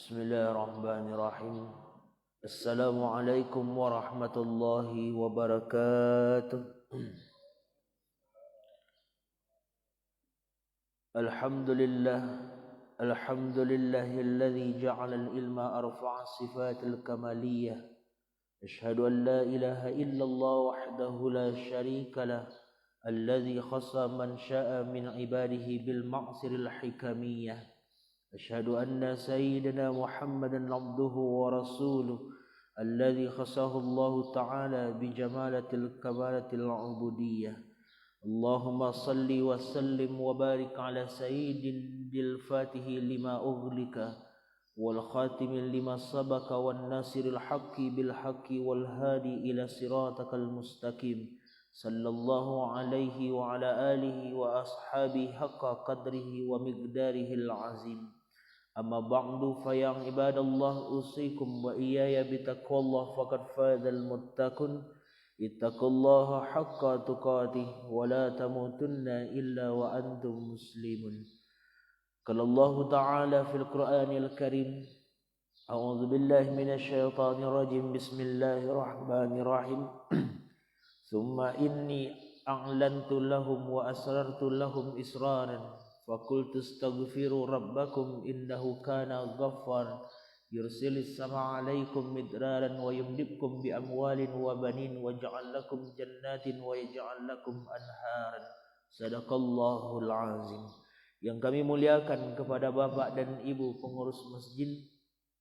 Bismillahirrahmanirrahim. Assalamualaikum warahmatullahi wabarakatuh. Alhamdulillahilladzi ja'ala al-ilma arfa'a sifatil kamaliyah. Ashhadu an la ilaha illallah wahdahu la syarika lah. Alladzi khassa man syaa min ibadihi bil ma'siril hikamiyah. أشهد أن سيدنا محمدا عبده ورسوله الذي خصه الله تعالى بجمالة الكمالة العبودية. اللهم صل وسلم وبارك على سيد الفاتح لما أغلق والخاتم لما سبق والناصر الحق بالحق والهادي إلى صراطك المستقيم صلى الله عليه وعلى آله وأصحابه حق قدره ومقداره العظيم. أما بعد فيا عباد الله أوصيكم وإياي بتقوى الله فقد فاز المتقون. اتقوا الله حق تقاته ولا تموتن إلا وأنتم مسلمون. قال الله تعالى في القرآن الكريم أعوذ بالله من الشيطان الرجيم بسم الله الرحمن الرحيم ثم إني أعلنت لهم وأسررت لهم إسرارا فقلت استغفروا ربكم إنه كان غفارا يرسل السماء عليكم مدرارا ويمددكم بأموال وبنين ويجعل لكم جنات ويجعل لكم أنهارا. Sadaqallahul azim. Yang kami muliakan kepada bapak dan ibu pengurus masjid,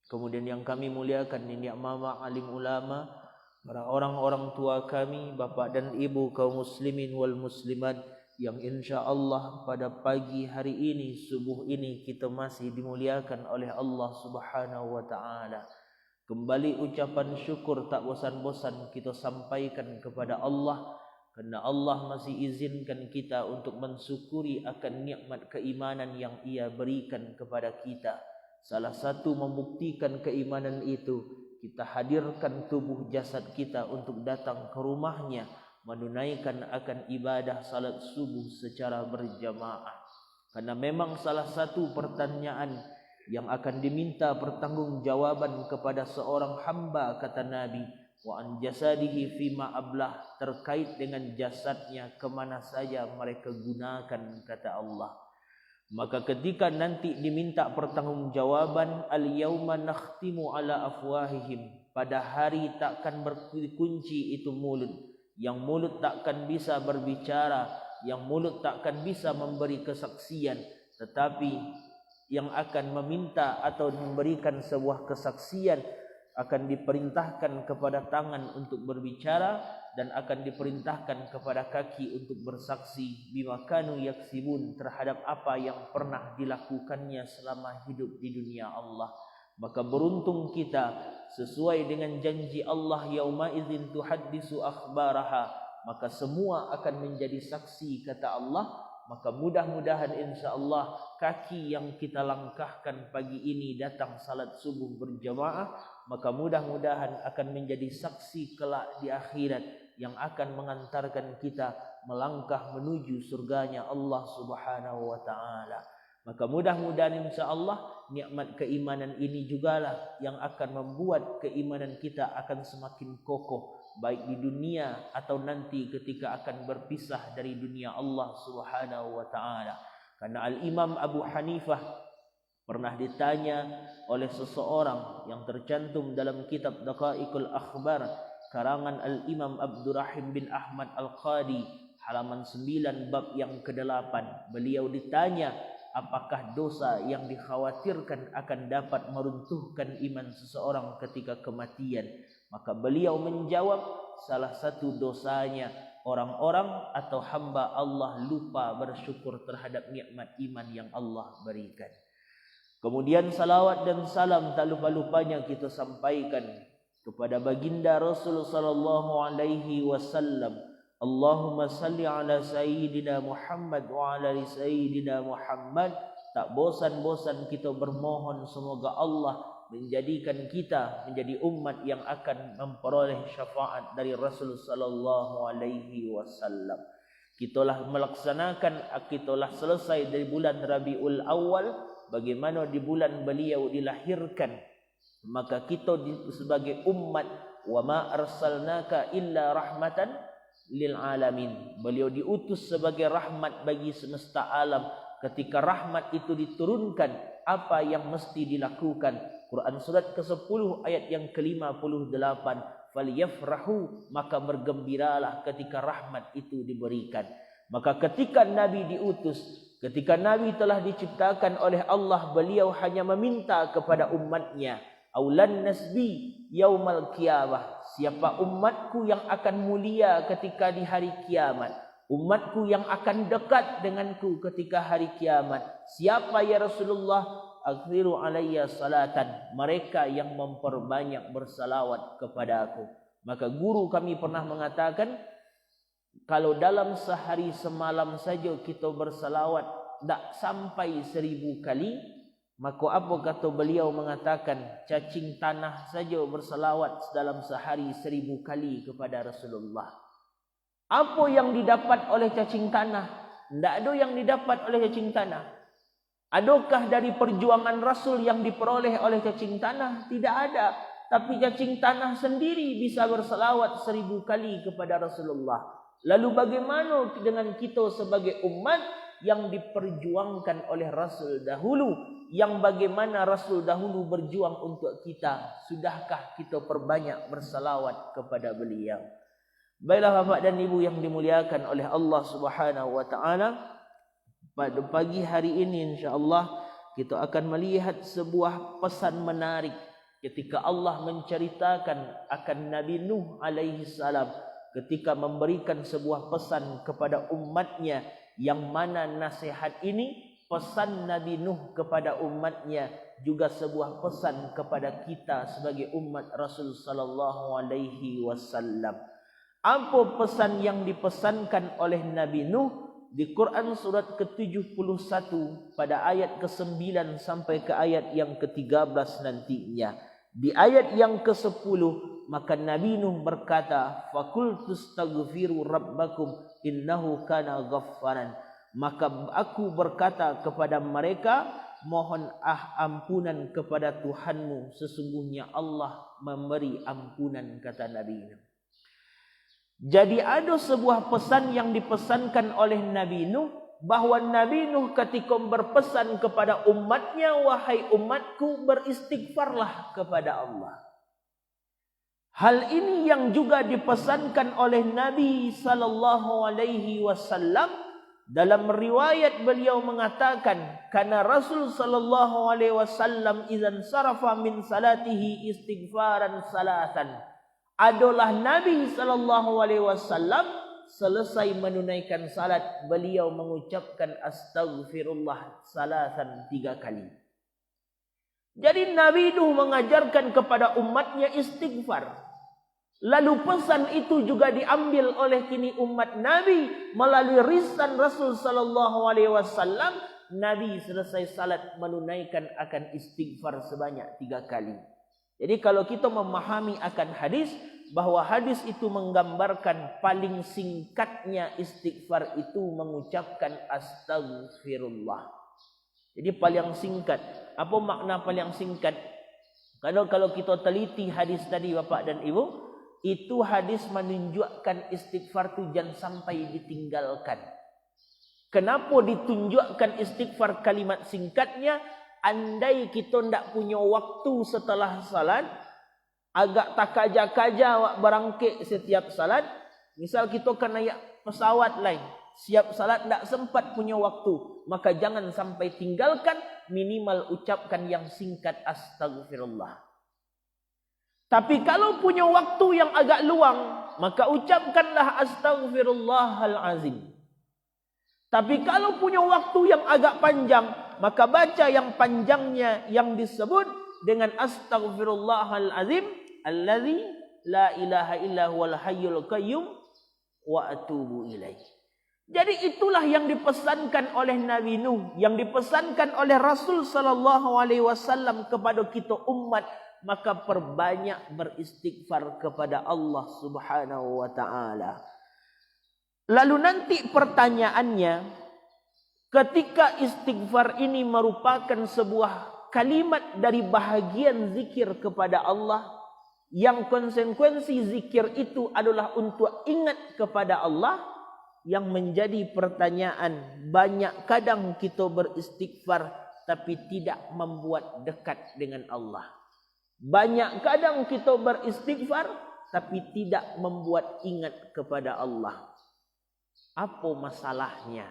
kemudian yang kami muliakan nenek mama alim ulama, para orang-orang tua kami, bapak dan ibu kaum muslimin wal muslimat, yang insya Allah pada pagi hari ini, subuh ini kita masih dimuliakan oleh Allah Subhanahu wa ta'ala. Kembali ucapan syukur tak bosan-bosan kita sampaikan kepada Allah, karena Allah masih izinkan kita untuk mensyukuri akan nikmat keimanan yang Ia berikan kepada kita. Salah satu membuktikan keimanan itu, kita hadirkan tubuh jasad kita untuk datang ke rumahnya, menunaikan akan ibadah salat subuh secara berjamaah. Karena memang salah satu pertanyaan yang akan diminta pertanggungjawaban kepada seorang hamba, kata Nabi, wa an jasadihi fima ablah, terkait dengan jasadnya kemana saja mereka gunakan, kata Allah. Maka ketika nanti diminta pertanggungjawaban, al-yauma nakhtimu ala afwahihim, pada hari takkan berkunci itu mulut. Yang mulut takkan bisa berbicara, yang mulut takkan bisa memberi kesaksian, tetapi yang akan meminta atau memberikan sebuah kesaksian akan diperintahkan kepada tangan untuk berbicara dan akan diperintahkan kepada kaki untuk bersaksi bima kanu yaksibun, terhadap apa yang pernah dilakukannya selama hidup di dunia Allah. Maka beruntung kita, sesuai dengan janji Allah, yauma idzin tuhaddisu akhbaraha, maka semua akan menjadi saksi, kata Allah. Maka mudah-mudahan insya-Allah kaki yang kita langkahkan pagi ini datang salat subuh berjamaah, maka mudah-mudahan akan menjadi saksi kelak di akhirat yang akan mengantarkan kita melangkah menuju surganya Allah Subhanahu wa ta'ala. Maka mudah-mudahan insya-Allah nikmat keimanan ini jugalah yang akan membuat keimanan kita akan semakin kokoh, baik di dunia atau nanti ketika akan berpisah dari dunia Allah Subhanahu wa ta'ala. Karena Al-Imam Abu Hanifah pernah ditanya oleh seseorang yang tercantum dalam kitab Daqaiqul Akhbar karangan Al-Imam Abdurrahim bin Ahmad Al-Qadi, halaman 9 bab yang ke-8. Beliau ditanya, apakah dosa yang dikhawatirkan akan dapat meruntuhkan iman seseorang ketika kematian? Maka beliau menjawab, salah satu dosanya orang-orang atau hamba Allah lupa bersyukur terhadap nikmat iman yang Allah berikan. Kemudian salawat dan salam tak lupa-lupanya kita sampaikan kepada baginda Rasul sallallahu alaihi wasallam. Allahumma salli ala sayyidina Muhammad wa ala sayyidina Muhammad. Tak bosan-bosan kita bermohon semoga Allah menjadikan kita menjadi umat yang akan memperoleh syafaat dari Rasul sallallahu alaihi wasallam. Kitalah melaksanakan, kitalah selesai dari bulan Rabiul Awal bagaimana di bulan beliau dilahirkan, maka kita sebagai umat, wa ma arsalnaka illa rahmatan lil alamin, beliau diutus sebagai rahmat bagi semesta alam. Ketika rahmat itu diturunkan, apa yang mesti dilakukan? Quran surat ke-10 ayat yang ke-58, falyafrahu, maka bergembiralah ketika rahmat itu diberikan. Maka ketika Nabi diutus, ketika Nabi telah diciptakan oleh Allah, beliau hanya meminta kepada umatnya, aulan nasbi yaumal qiyamah, siapa umatku yang akan mulia ketika di hari kiamat, umatku yang akan dekat denganku ketika hari kiamat. Siapa ya Rasulullah? Akthiru alayya salatan, mereka yang memperbanyak bersalawat kepada aku. Maka guru kami pernah mengatakan, kalau dalam sehari semalam saja kita bersalawat tak sampai 1000 kali, maka apa kata beliau mengatakan, cacing tanah saja bersalawat dalam sehari 1000 kali kepada Rasulullah. Apa yang didapat oleh cacing tanah? Tidak ada yang didapat oleh cacing tanah. Adakah dari perjuangan Rasul yang diperoleh oleh cacing tanah? Tidak ada. Tapi cacing tanah sendiri bisa bersalawat 1000 kali kepada Rasulullah. Lalu bagaimana dengan kita sebagai umat yang diperjuangkan oleh Rasul dahulu, yang bagaimana Rasul dahulu berjuang untuk kita? Sudahkah kita perbanyak bersalawat kepada beliau? Baiklah Bapak dan Ibu yang dimuliakan oleh Allah Subhanahu wa taala, pada pagi hari ini insya-Allah kita akan melihat sebuah pesan menarik ketika Allah menceritakan akan Nabi Nuh alaihi salam ketika memberikan sebuah pesan kepada umatnya, yang mana nasihat ini, pesan Nabi Nuh kepada umatnya, juga sebuah pesan kepada kita sebagai umat Rasul sallallahu alaihi wasallam. Apa pesan yang dipesankan oleh Nabi Nuh? Di Quran surat ke-71 pada ayat ke-9 sampai ke ayat yang ke-13 nantinya. Di ayat yang ke-10, maka Nabi Nuh berkata, "Fakultustaghfiru rabbakum innahu kana ghaffaran." Maka aku berkata kepada mereka, mohon ampunan kepada Tuhanmu, sesungguhnya Allah memberi ampunan, kata Nabi Nuh. Jadi ada sebuah pesan yang dipesankan oleh Nabi Nuh, bahawa Nabi Nuh ketika berpesan kepada umatnya, wahai umatku, beristighfarlah kepada Allah. Hal ini yang juga dipesankan oleh Nabi sallallahu alaihi wasallam. Dalam riwayat beliau mengatakan, karena Rasul sallallahu alaihi wasallam idzan sarafa min salatihi istighfaran salatan. Adalah Nabi sallallahu alaihi wasallam selesai menunaikan salat, beliau mengucapkan astaghfirullah salatan 3 kali. Jadi Nabi Nuh mengajarkan kepada umatnya istighfar. Lalu pesan itu juga diambil oleh kini umat Nabi melalui lisan Rasul sallallahu alaihi wasallam. Nabi selesai salat menunaikan akan istighfar sebanyak 3 kali. Jadi kalau kita memahami akan hadis, bahawa hadis itu menggambarkan paling singkatnya istighfar itu mengucapkan astaghfirullah. Jadi paling singkat. Apa makna paling singkat? Kalau kita teliti hadis tadi Bapak dan Ibu, itu hadis menunjukkan istighfar itu jangan sampai ditinggalkan. Kenapa ditunjukkan istighfar kalimat singkatnya? Andai kita tidak punya waktu setelah salat, agak tak kaja-kaja awak berangkit setiap salat. Misal kita kena naik pesawat lain, siap salat tidak sempat punya waktu, maka jangan sampai tinggalkan, minimal ucapkan yang singkat astaghfirullah. Tapi kalau punya waktu yang agak luang, maka ucapkanlah astaghfirullahal azim. Tapi kalau punya waktu yang agak panjang, maka baca yang panjangnya yang disebut dengan astaghfirullahal azim allazi la ilaha illa huwal hayyul qayyum wa atubu ilaih. Jadi itulah yang dipesankan oleh Nabi Nuh, yang dipesankan oleh Rasul sallallahu alaihi wasallam kepada kita umat, maka perbanyak beristighfar kepada Allah Subhanahu wa taala. Lalu nanti pertanyaannya, Ketika istighfar ini merupakan sebuah kalimat dari bahagian zikir kepada Allah, yang konsekuensi zikir itu adalah untuk ingat kepada Allah, yang menjadi pertanyaan, banyak kadang kita beristighfar tapi tidak membuat dekat dengan Allah. Banyak kadang kita beristighfar tapi tidak membuat ingat kepada Allah. Apa masalahnya?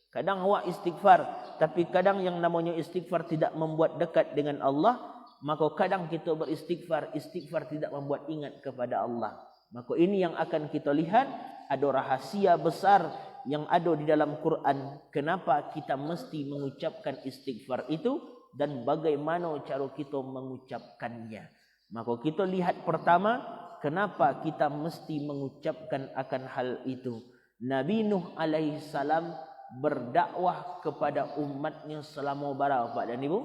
Kadang awak istighfar, tapi kadang yang namanya istighfar tidak membuat dekat dengan Allah. Maka kadang kita beristighfar, istighfar tidak membuat ingat kepada Allah. Maka ini yang akan kita lihat, ada rahasia besar yang ada di dalam Quran. Kenapa kita mesti mengucapkan istighfar itu dan bagaimana cara kita mengucapkannya. Maka kita lihat pertama, kenapa kita mesti mengucapkan akan hal itu. Nabi Nuh alaihissalam berdakwah kepada umatnya selama berapa Pak dan Ibu?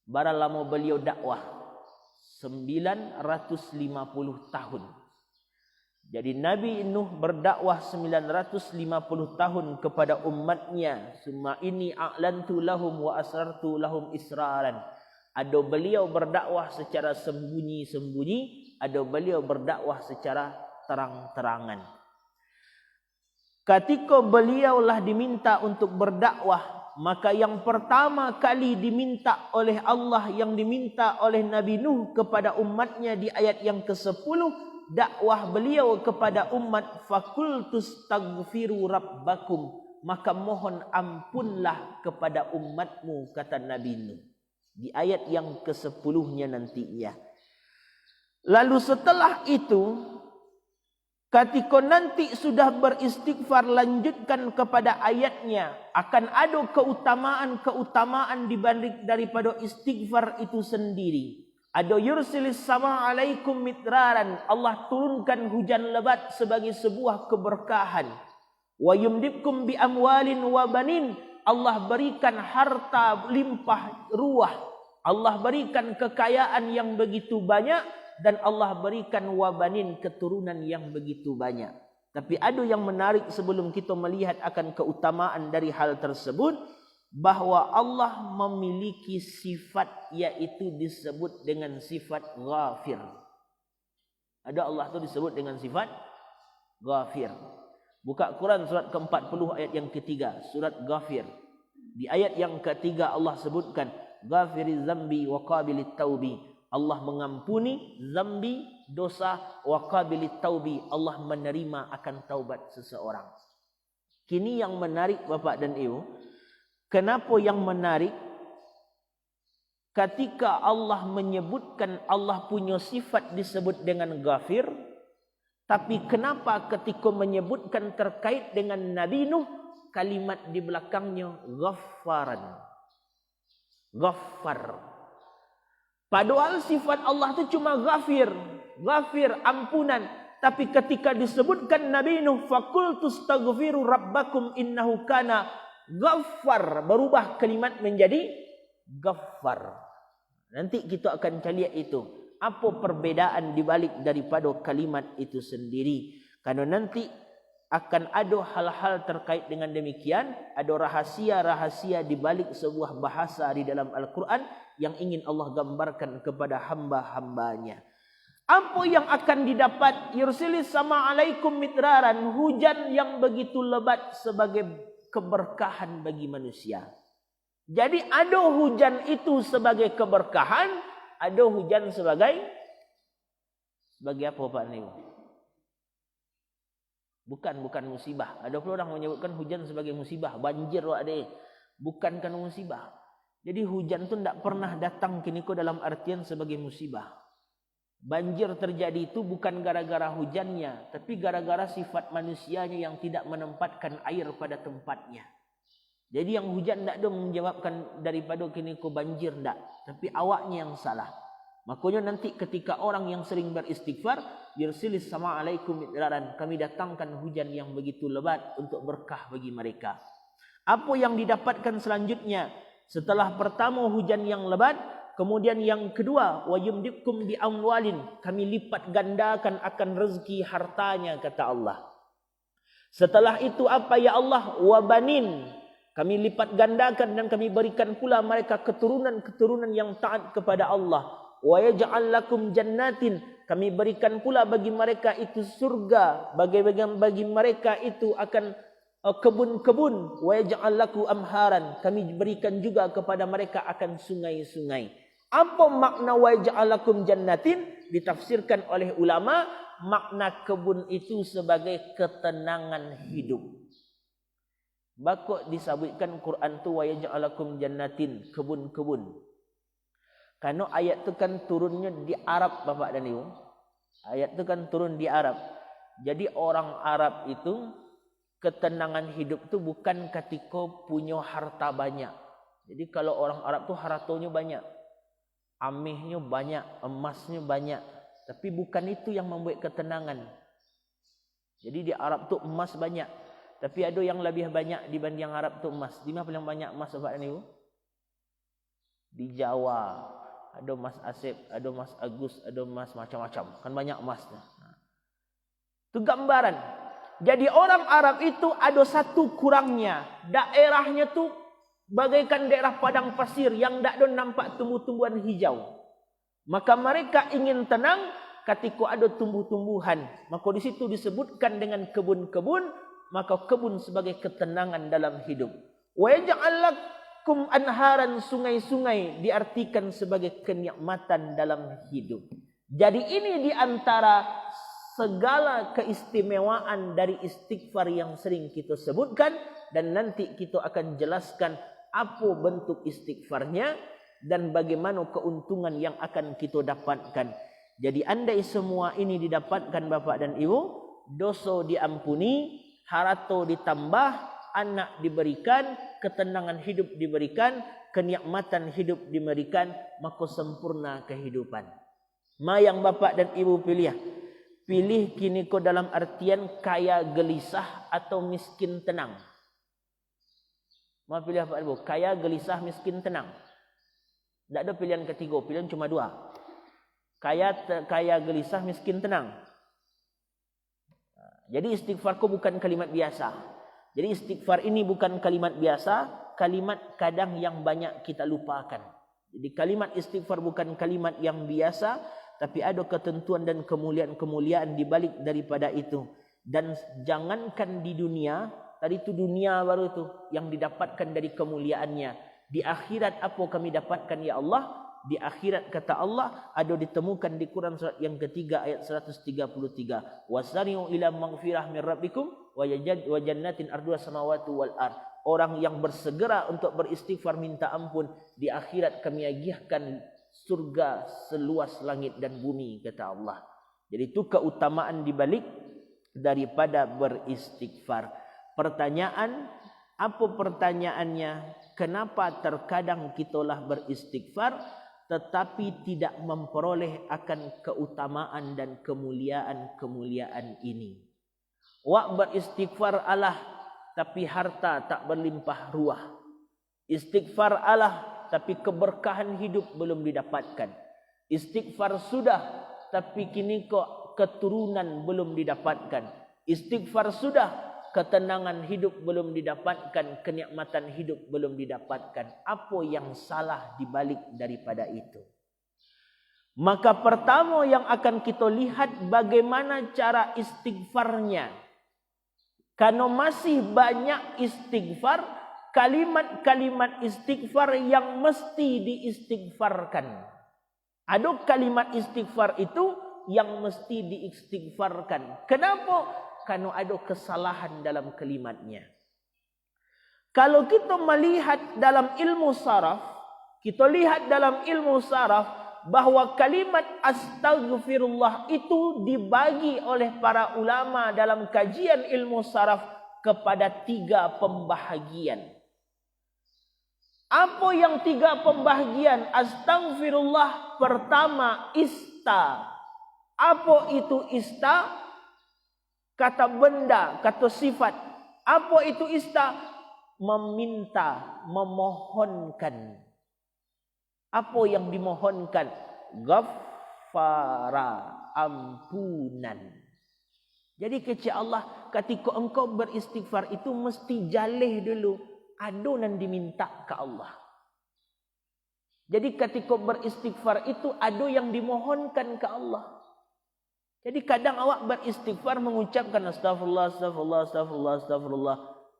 Berapa lama beliau dakwah? 950 tahun. Jadi Nabi Nuh berdakwah 950 tahun kepada umatnya. Summa ini a'lantu lahum wa asrartu lahum israran. Ada beliau berdakwah secara sembunyi-sembunyi, ada beliau berdakwah secara terang-terangan. Ketika beliaulah diminta untuk berdakwah, maka yang pertama kali diminta oleh Allah, yang diminta oleh Nabi Nuh kepada umatnya di ayat yang ke-10, dakwah beliau kepada umat, fakultus taghfiru rabbakum, maka mohon ampunlah kepada umatmu, kata Nabi Nuh di ayat yang ke-10-nya nantinya. Lalu setelah itu, ketika nanti sudah beristighfar, lanjutkan kepada ayatnya, akan ada keutamaan-keutamaan dibanding daripada istighfar itu sendiri. Ada yursilis sama alaikum midraran, Allah turunkan hujan lebat sebagai sebuah keberkahan. Wa yumdibkum bi amwalin wa banin, Allah berikan harta limpah ruah, Allah berikan kekayaan yang begitu banyak, dan Allah berikan wabanin, keturunan yang begitu banyak. Tapi ada yang menarik sebelum kita melihat akan keutamaan dari hal tersebut, bahwa Allah memiliki sifat, yaitu disebut dengan sifat ghafir. Ada Allah itu disebut dengan sifat ghafir. Buka Quran surat ke-40 ayat yang ketiga, surat Ghafir. Di ayat yang ketiga Allah sebutkan ghafiriz zambi wa qabilit taubi. Allah mengampuni zambi, dosa, wa qabilit taubi, Allah menerima akan taubat seseorang. Kini yang menarik Bapak dan Ibu, kenapa yang menarik? Ketika Allah menyebutkan Allah punya sifat disebut dengan ghafir, tapi kenapa ketika menyebutkan terkait dengan Nabi Nuh, kalimat di belakangnya ghaffaran, ghaffar. Padahal sifat Allah itu cuma ghafir, ghafir, ampunan. Tapi ketika disebutkan Nabi Nuh, fakultus taghfiru rabbakum innahu kana ghaffar, berubah kalimat menjadi ghaffar. Nanti kita akan lihat itu. Apa perbedaan dibalik daripada kalimat itu sendiri. Karena nanti akan ada hal-hal terkait dengan demikian. Ada rahasia-rahasia dibalik sebuah bahasa di dalam Al-Quran yang ingin Allah gambarkan kepada hamba-hambanya. Apa yang akan didapat? Yursilis sama alaikum midraran, hujan yang begitu lebat sebagai keberkahan bagi manusia. Jadi ada hujan itu sebagai keberkahan, ada hujan sebagai apa Pak Niu? Bukan musibah. Ada pula orang menyebutkan hujan sebagai musibah, banjir ada. Bukan kan musibah. Jadi hujan itu tidak pernah datang kini dalam artian sebagai musibah. Banjir terjadi itu bukan gara-gara hujannya, tapi gara-gara sifat manusianya yang tidak menempatkan air pada tempatnya. Jadi yang hujan tidak ada menjawabkan daripada kini banjir tidak, tapi awaknya yang salah. Makanya nanti ketika orang yang sering beristighfar, yursilis sama alaikum midraran, kami datangkan hujan yang begitu lebat untuk berkah bagi mereka. Apa yang didapatkan selanjutnya? Setelah pertama hujan yang lebat, kemudian yang kedua, wa yumdibkum bi amwalin, kami lipat gandakan akan rezeki hartanya, kata Allah. Setelah itu apa ya Allah? Wa banin. Kami lipat gandakan dan kami berikan pula mereka keturunan-keturunan yang taat kepada Allah. Wa yaj'al lakum jannatin. Kami berikan pula bagi mereka itu surga. Bagi mereka itu akan kebun-kebun. Wa yaj'al lakum amharan. Kami berikan juga kepada mereka akan sungai-sungai. Apa makna wa yaj'al lakum jannatin? Ditafsirkan oleh ulama, makna kebun itu sebagai ketenangan hidup. Bakok disebutkan Quran tu wa yaj'alakum jannatin, kebun-kebun. Karena ayat tu kan turunnya di Arab Bapak dan Ibu. Ayat tu kan turun di Arab. Jadi orang Arab itu ketenangan hidup tu bukan ketika punya harta banyak. Jadi kalau orang Arab tu hartanya banyak, amihnya banyak, emasnya banyak, tapi bukan itu yang membuat ketenangan. Jadi di Arab tu emas banyak, tapi ada yang lebih banyak dibanding Arab tu emas. Di mana paling banyak emas Bapak dan Ibu? Di Jawa. Ada emas Asep, ada emas Agus, ada emas macam-macam. Kan banyak emasnya. Itu gambaran. Jadi orang Arab itu ada satu kurangnya. Daerahnya tu bagaikan daerah padang pasir yang tak ada nampak tumbuh-tumbuhan hijau. Maka mereka ingin tenang ketika ada tumbuh-tumbuhan. Maka di situ disebutkan dengan kebun-kebun. Maka kebun sebagai ketenangan dalam hidup. Wa yaj'al lakum anharan, sungai-sungai diartikan sebagai kenikmatan dalam hidup. Jadi ini di antara segala keistimewaan dari istighfar yang sering kita sebutkan, dan nanti kita akan jelaskan apa bentuk istighfarnya dan bagaimana keuntungan yang akan kita dapatkan. Jadi andai semua ini didapatkan Bapak dan Ibu, dosa diampuni, harta ditambah, anak diberikan, ketenangan hidup diberikan, kenikmatan hidup diberikan, maka sempurna kehidupan. Ma yang Bapak dan Ibu pilih. Pilih kini ko dalam artian kaya gelisah atau miskin tenang. Ma pilih Bapak Ibu, kaya gelisah miskin tenang. Tak ada pilihan ketiga, pilihan cuma dua. Kaya gelisah miskin tenang. Jadi istighfarku bukan kalimat biasa. Jadi istighfar ini bukan kalimat biasa, kalimat kadang yang banyak kita lupakan. Jadi kalimat istighfar bukan kalimat yang biasa, tapi ada ketentuan dan kemuliaan-kemuliaan di balik daripada itu. Dan jangankan di dunia, tadi itu dunia baru itu yang didapatkan dari kemuliaannya. Di akhirat apa kami dapatkan ya Allah? Di akhirat kata Allah ada ditemukan di Quran surat yang ketiga ayat 133. Wasari'u ila maghfirah min rabbikum wa jannatin arduha samawati wal ard. Orang yang bersegera untuk beristighfar minta ampun, di akhirat kami agihkan surga seluas langit dan bumi kata Allah. Jadi itu keutamaan dibalik daripada beristighfar. Pertanyaan, apa pertanyaannya? Kenapa terkadang kitalah beristighfar tetapi tidak memperoleh akan keutamaan dan kemuliaan-kemuliaan ini? Wak beristighfar Allah tapi harta tak berlimpah ruah. Istighfar Allah tapi keberkahan hidup belum didapatkan. Istighfar sudah tapi kini kok keturunan belum didapatkan. Istighfar sudah, ketenangan hidup belum didapatkan, kenikmatan hidup belum didapatkan. Apa yang salah dibalik daripada itu? Maka pertama yang akan kita lihat bagaimana cara istighfarnya. Karena masih banyak istighfar, kalimat-kalimat istighfar yang mesti diistighfarkan. Ada kalimat istighfar itu yang mesti diistighfarkan. Kenapa? Karena ada kesalahan dalam kalimatnya. Kalau kita melihat dalam ilmu saraf, kita lihat dalam ilmu saraf bahwa kalimat astaghfirullah itu dibagi oleh para ulama dalam kajian ilmu saraf kepada 3 pembahagian. Apa yang 3 pembahagian? Astaghfirullah pertama ista. Apa itu ista? Kata benda, kata sifat. Apa itu ista? Meminta, memohonkan. Apa yang dimohonkan? Ghaffara, ampunan. Jadi kecil Allah, ketika engkau beristighfar itu mesti jalih dulu adunan diminta ke Allah. Jadi ketika beristighfar itu adu yang dimohonkan ke Allah. Jadi kadang awak beristighfar mengucapkan astagfirullah, astagfirullah, astagfirullah, astagfirullah.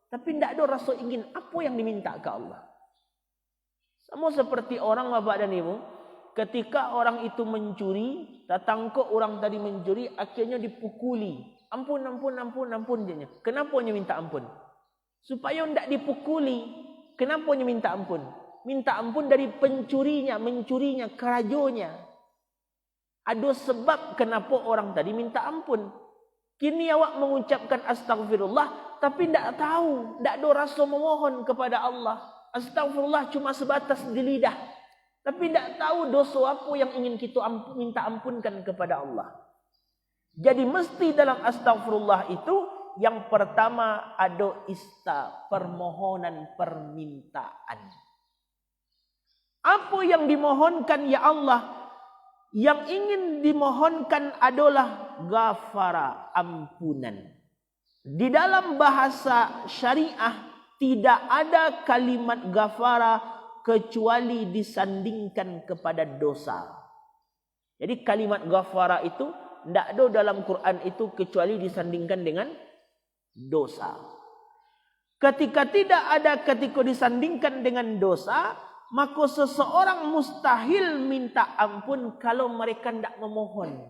Tapi tidak ada rasa ingin apa yang diminta ke Allah. Sama seperti orang bapak dan ibu. Ketika orang itu mencuri, datang ke orang tadi mencuri, akhirnya dipukuli. Ampun, ampun, ampun, ampun. Kenapa dia minta ampun? Supaya tidak dipukuli. Kenapa dia minta ampun? Minta ampun dari pencurinya, mencurinya, kerajonya. Ada sebab kenapa orang tadi minta ampun. Kini awak mengucapkan astagfirullah, tapi tidak tahu, tidak ada rasa memohon kepada Allah. Astagfirullah cuma sebatas di lidah. Tapi tidak tahu dosa apa yang ingin kita minta ampunkan kepada Allah. Jadi mesti dalam astagfirullah itu yang pertama ada permohonan permintaan. Apa yang dimohonkan ya Allah? Yang ingin dimohonkan adalah ghafara, ampunan. Di dalam bahasa syariah tidak ada kalimat ghafara kecuali disandingkan kepada dosa. Jadi kalimat ghafara itu tidak ada dalam Quran itu kecuali disandingkan dengan dosa. Ketika disandingkan dengan dosa, maka seseorang mustahil minta ampun kalau mereka tidak memohon.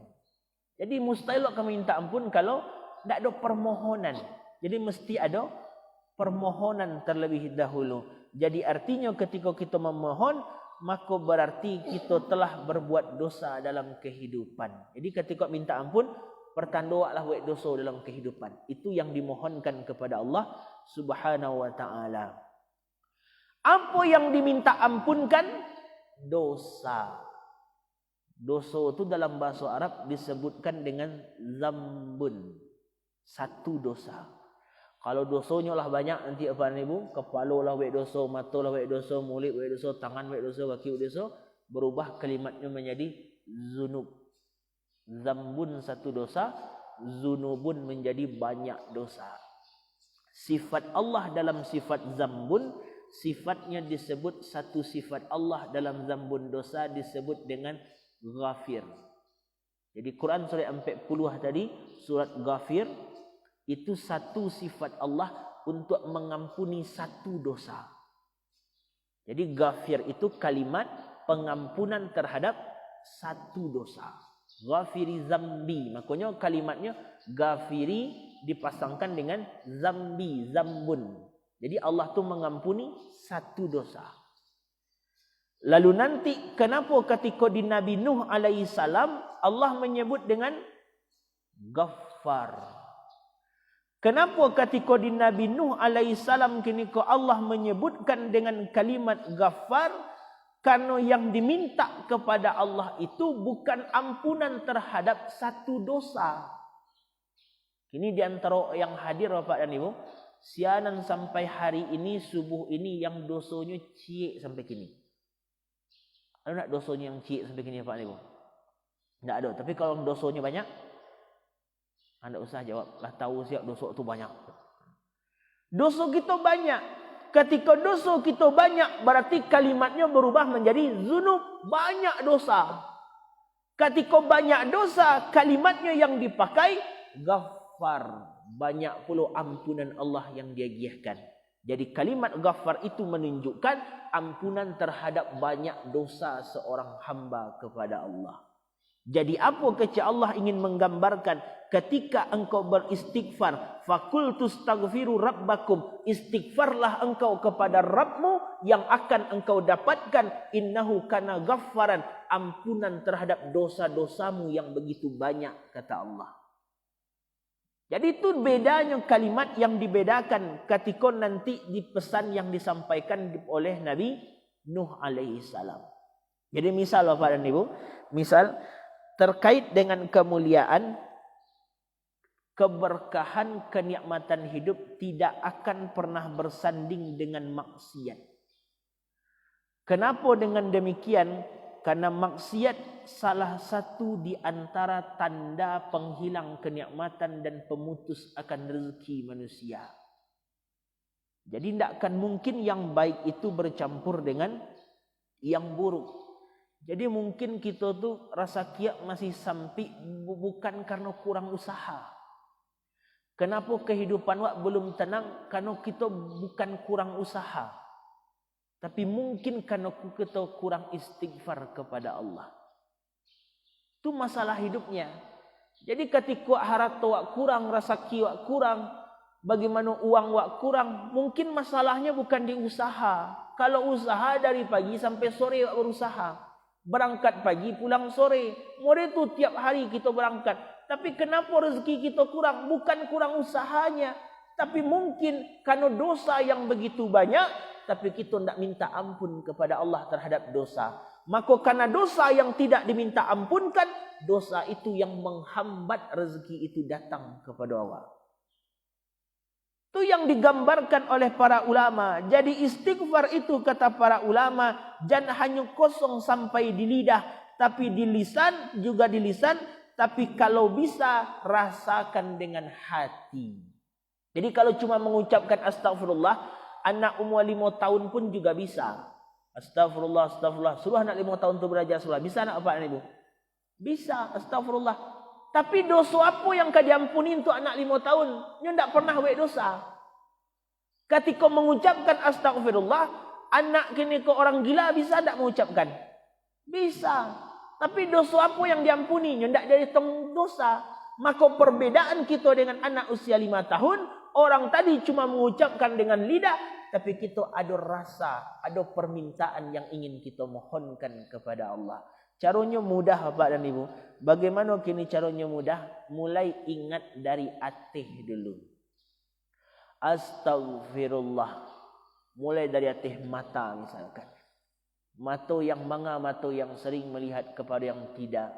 Jadi mustahil akan minta ampun kalau tidak ada permohonan. Jadi mesti ada permohonan terlebih dahulu. Jadi artinya ketika kita memohon, maka berarti kita telah berbuat dosa dalam kehidupan. Jadi ketika minta ampun, pertanda lah buat dosa dalam kehidupan. Itu yang dimohonkan kepada Allah Subhanahu wa taala. Apa yang diminta ampunkan? Dosa. Dosa itu dalam bahasa Arab disebutkan dengan zambun. Satu dosa. Kalau dosanya lah banyak nanti apa ibu? Kepala lah buat dosa, mata lah buat dosa, mulut buat dosa, tangan buat dosa, kaki buat dosa, berubah kalimatnya menjadi zunub. Zambun satu dosa, zunubun menjadi banyak dosa. Sifat Allah dalam sifat zambun, sifatnya disebut satu sifat Allah dalam zambun dosa disebut dengan ghafir. Jadi Quran surah 40 tadi, surat Ghafir, itu satu sifat Allah untuk mengampuni satu dosa. Jadi ghafir itu kalimat pengampunan terhadap satu dosa. Ghafiri zambi. Makanya kalimatnya ghafiri dipasangkan dengan zambi, zambun. Jadi Allah tu mengampuni satu dosa. Lalu nanti kenapa ketika di Nabi Nuh alaihi salam Allah menyebut dengan Ghaffar? Kenapa ketika di Nabi Nuh alaihi salam kini Allah menyebutkan dengan kalimat Ghaffar? Karena yang diminta kepada Allah itu bukan ampunan terhadap satu dosa. Ini di antara yang hadir Bapak dan Ibu, sianan sampai hari ini subuh ini yang dosanya ciek sampai kini. Ada tak dosanya yang ciek sampai kini Bapak dan Ibu? Tidak ada. Tapi kalau dosanya banyak, anda usah jawab. Lah tahu siap dosa itu banyak. Dosa kita banyak. Ketika dosa kita banyak, berarti kalimatnya berubah menjadi zunub. Banyak dosa. Ketika banyak dosa, kalimatnya yang dipakai Ghaffar. Banyak pula ampunan Allah yang dia giahkan. Jadi kalimat Ghaffar itu menunjukkan ampunan terhadap banyak dosa seorang hamba kepada Allah. Jadi apa kecil Allah ingin menggambarkan ketika engkau beristighfar, fakultu astaghfiru rabbakum, istighfarlah engkau kepada Rabbmu yang akan engkau dapatkan innahu kana ghaffaran, ampunan terhadap dosa-dosamu yang begitu banyak kata Allah. Jadi itu bedanya kalimat yang dibedakan ketika nanti di pesan yang disampaikan oleh Nabi Nuh alaihi salam. Jadi misal Bapak dan Ibu, misal terkait dengan kemuliaan, keberkahan, kenikmatan hidup tidak akan pernah bersanding dengan maksiat. Kenapa dengan demikian? Karena maksiat salah satu di antara tanda penghilang kenikmatan dan pemutus akan rezeki manusia. Jadi tidak akan mungkin yang baik itu bercampur dengan yang buruk. Jadi mungkin kita tu rasa kiak masih sampai bukan karena kurang usaha. Kenapa kehidupan wak belum tenang? Karena kita bukan kurang usaha. Tapi mungkin karena kita kurang istighfar kepada Allah. Itu masalah hidupnya. Jadi ketika harta wak kurang, rezeki wak kurang, bagaimana uang wak kurang, mungkin masalahnya bukan di usaha. Kalau usaha dari pagi sampai sore wak berusaha. Berangkat pagi, pulang sore. More itu tiap hari kita berangkat. Tapi kenapa rezeki kita kurang? Bukan kurang usahanya. Tapi mungkin karena dosa yang begitu banyak, tapi kita tidak minta ampun kepada Allah terhadap dosa. Maka karena dosa yang tidak diminta ampunkan, dosa itu yang menghambat rezeki itu datang kepada Allah. Itu yang digambarkan oleh para ulama. Jadi istighfar itu kata para ulama, jangan hanya kosong sampai di lidah, tapi di lisan, juga di lisan, tapi kalau bisa rasakan dengan hati. Jadi kalau cuma mengucapkan astagfirullah, anak umur 5 tahun pun juga bisa. Astagfirullah, astagfirullah. Suruh anak 5 tahun itu belajar surah. Bisa nak apa ibu? Bisa, astagfirullah. Tapi dosa apa yang kau diampuni untuk anak 5 tahun? Dia tidak pernah buat dosa. Ketika mengucapkan astagfirullah, anak kini ke orang gila bisa tidak mengucapkan? Bisa. Tapi dosa apa yang diampuni? Dia tidak jadi dosa. Maka perbedaan kita dengan anak usia 5 tahun, orang tadi cuma mengucapkan dengan lidah, tapi kita ada rasa, ada permintaan yang ingin kita mohonkan kepada Allah. Caranya mudah Bapak dan Ibu. Bagaimana kini caranya mudah? Mulai ingat dari atih dulu. Astagfirullah. Mulai dari atih mata misalkan. Mata yang bangga, mata yang sering melihat kepada yang tidak.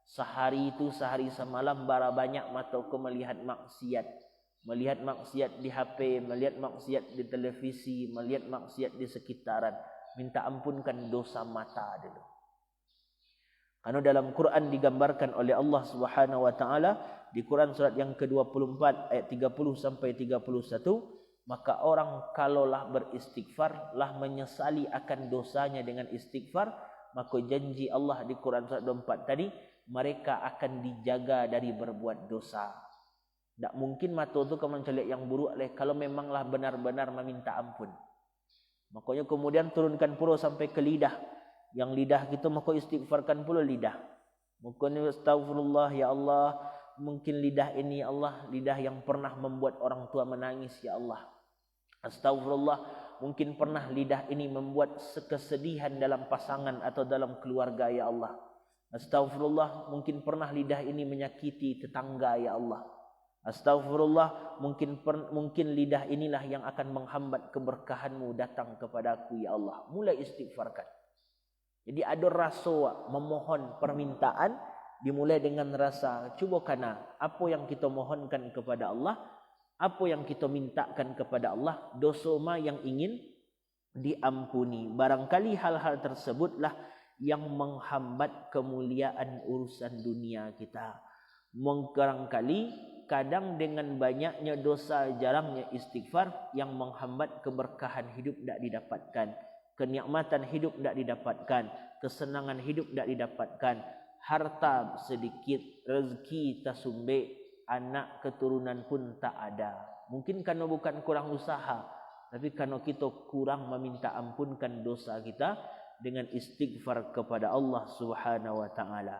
Sehari itu, sehari semalam bara banyak mataku melihat maksiat. Melihat maksiat di HP, melihat maksiat di televisi, melihat maksiat di sekitaran. Minta ampunkan dosa mata dulu. Karena dalam Quran digambarkan oleh Allah Subhanahu wa taala di Quran surat yang ke-24 ayat 30 sampai 31, maka orang kalaulah beristighfar, lah menyesali akan dosanya dengan istighfar, maka janji Allah di Quran surat 24 tadi, mereka akan dijaga dari berbuat dosa. Tak mungkin mata tu kau menceliak yang buruk leh kalau memanglah benar-benar meminta ampun. Makanya kemudian turunkan pula sampai ke lidah. Yang lidah kita maka istighfarkan pula lidah. Makanya astagfirullah ya Allah, mungkin lidah ini ya Allah, lidah yang pernah membuat orang tua menangis ya Allah. Astagfirullah, mungkin pernah lidah ini membuat kesedihan dalam pasangan atau dalam keluarga ya Allah. Astagfirullah, mungkin pernah lidah ini menyakiti tetangga ya Allah. Astagfirullah, mungkin lidah inilah yang akan menghambat keberkahanmu datang kepadaku ya Allah. Mulai istighfarkan. Jadi ada rasa memohon permintaan dimulai dengan rasa cuba kana apa yang kita mohonkan kepada Allah, apa yang kita mintakan kepada Allah, dosa ma yang ingin diampuni. Barangkali hal-hal tersebutlah yang menghambat kemuliaan urusan dunia kita. Barangkali kadang dengan banyaknya dosa, jarangnya istighfar yang menghambat keberkahan hidup tidak didapatkan, kenikmatan hidup tidak didapatkan, kesenangan hidup tidak didapatkan, harta sedikit, rezeki tersumbat, anak keturunan pun tak ada. Mungkin karena bukan kurang usaha, tapi karena kita kurang meminta ampunkan dosa kita dengan istighfar kepada Allah Subhanahu wa taala.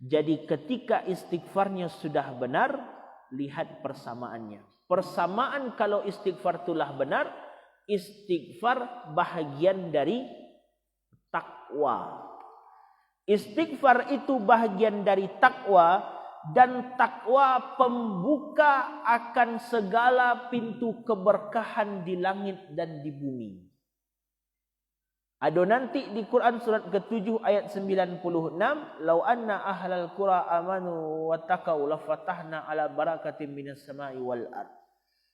Jadi ketika istighfarnya sudah benar, lihat persamaannya. Persamaan kalau istighfar itulah benar, istighfar bahagian dari takwa. Istighfar itu bahagian dari takwa, dan takwa pembuka akan segala pintu keberkahan di langit dan di bumi. Ada nanti di Quran surat ke-7 ayat 96, "Lau anna ahlal qura amanu wattaqau lafatahna ala barakatin minas sama'i wal ard."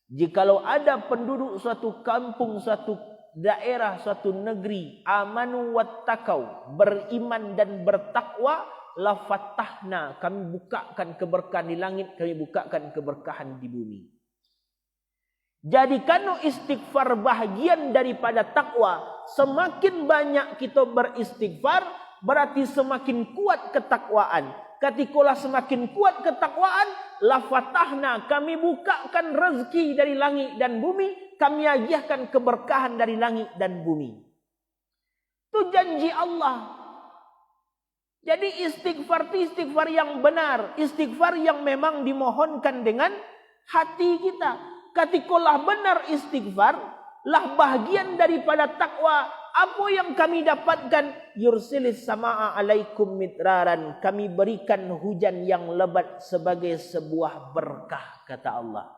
Jikalau ada penduduk suatu kampung, suatu daerah suatu negeri amanu wattaqau, beriman dan bertakwa, la fatahna, kami bukakan keberkahan di langit, kami bukakan keberkahan di bumi. Jadikan istighfar bahagian daripada takwa. Semakin banyak kita beristighfar, berarti semakin kuat ketakwaan. Katikalah semakin kuat ketakwaan, la fatahna, kami bukakan rezeki dari langit dan bumi, kami hadiahkan keberkahan dari langit dan bumi. Itu janji Allah. Jadi istighfar itu istighfar yang benar, istighfar yang memang dimohonkan dengan hati kita. Katikalah benar istighfar, lah bahagian daripada takwa. Apa yang kami dapatkan? Yursilis samaa alaikum midraran, kami berikan hujan yang lebat sebagai sebuah berkah, kata Allah.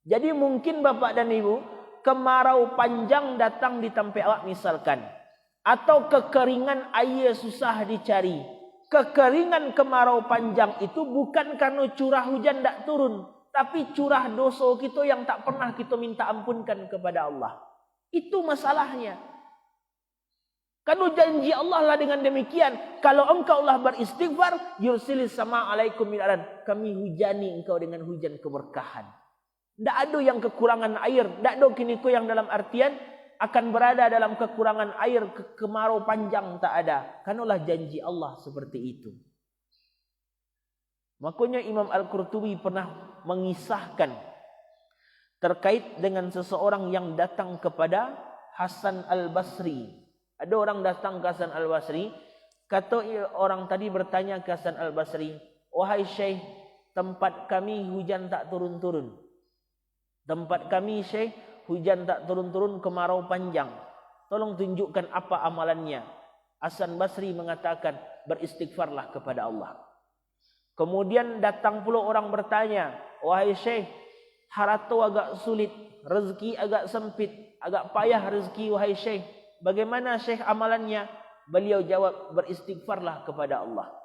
Jadi mungkin Bapak dan Ibu, kemarau panjang datang di tempat awak misalkan, atau kekeringan air susah dicari. Kekeringan kemarau panjang itu bukan karena curah hujan tak turun, tapi curah dosa kita yang tak pernah kita minta ampunkan kepada Allah. Itu masalahnya. Karena janji Allah lah dengan demikian. Kalau engkau lah beristighfar, yursilis sama alaikum minaran, kami hujani engkau dengan hujan keberkahan. Tak ada yang kekurangan air. Tak ada kiniko yang dalam artian akan berada dalam kekurangan air, kemarau panjang, tak ada. Kanulah janji Allah seperti itu. Makanya Imam Al-Qurtubi pernah mengisahkan terkait dengan seseorang yang datang kepada Hasan Al-Basri. Ada orang datang ke Hasan Al-Basri, kata orang tadi bertanya ke Hasan Al-Basri, wahai Syekh, tempat kami hujan tak turun-turun. Tempat kami Syekh, hujan tak turun-turun, kemarau panjang. Tolong tunjukkan apa amalannya. Hasan Basri mengatakan, beristighfarlah kepada Allah. Kemudian datang pula orang bertanya, wahai Syekh, harta agak sulit, rezeki agak sempit, agak payah rezeki wahai Syekh. Bagaimana Syekh amalannya? Beliau jawab, beristighfarlah kepada Allah.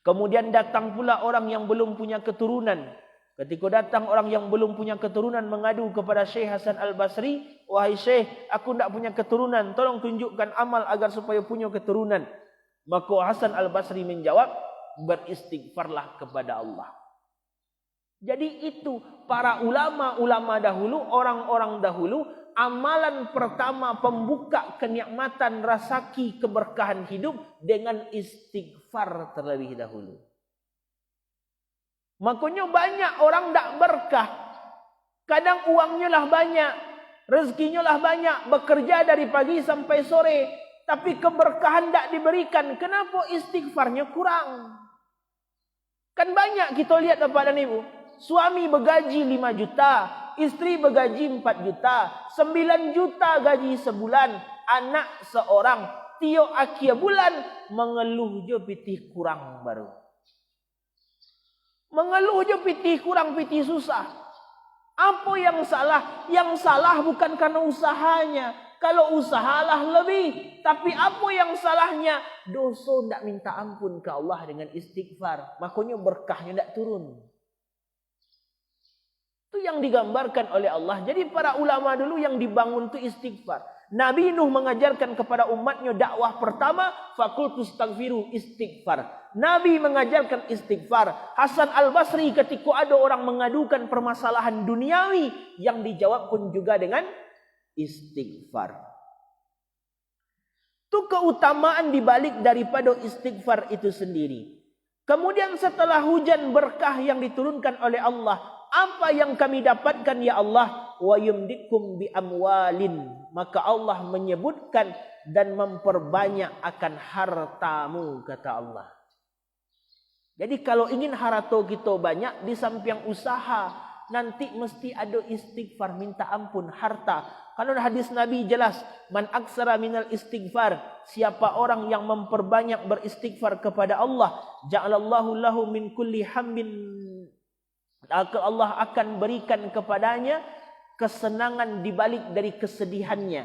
Kemudian datang pula orang yang belum punya keturunan. Ketika datang orang yang belum punya keturunan mengadu kepada Syekh Hasan Al-Basri, wahai Syekh, aku tak punya keturunan, tolong tunjukkan amal agar supaya punya keturunan. Maka Hasan Al-Basri menjawab, beristighfarlah kepada Allah. Jadi itu para ulama-ulama dahulu, orang-orang dahulu, amalan pertama pembuka kenikmatan rasaki keberkahan hidup dengan istighfar terlebih dahulu. Makanya banyak orang tak berkah. Kadang uangnya lah banyak, rezekinya lah banyak, bekerja dari pagi sampai sore, tapi keberkahan tak diberikan. Kenapa? Istighfarnya kurang. Kan banyak kita lihat Bapak dan Ibu, suami bergaji 5 juta, isteri bergaji 4 juta, 9 juta gaji sebulan, anak seorang, tiap akhir bulan mengeluh je pitih kurang baru. Mengeluh je pitih kurang, pitih susah. Apa yang salah? Yang salah bukan karena usahanya. Kalau usahalah lebih. Tapi apa yang salahnya? Dosa tak minta ampun ke Allah dengan istighfar. Makanya berkahnya tak turun. Itu yang digambarkan oleh Allah. Jadi para ulama dulu yang dibangun itu istighfar. Nabi Nuh mengajarkan kepada umatnya dakwah pertama, fakultu astaghfiru, istighfar. Nabi mengajarkan istighfar. Hasan Al-Basri ketika ada orang mengadukan permasalahan duniawi, yang dijawab pun juga dengan istighfar. Itu keutamaan dibalik daripada istighfar itu sendiri. Kemudian setelah hujan berkah yang diturunkan oleh Allah, apa yang kami dapatkan ya Allah? Wa yumdikum bi amwalin. Maka Allah menyebutkan dan memperbanyak akan hartamu, kata Allah. Jadi kalau ingin harta kita banyak, di samping usaha, nanti mesti ada istighfar, minta ampun harta. Kalau hadis Nabi jelas, man aksara minal istighfar, siapa orang yang memperbanyak beristighfar kepada Allah, ja'alallahu lahu min kulli hammin, Allah akan berikan kepadanya kesenangan dibalik dari kesedihannya.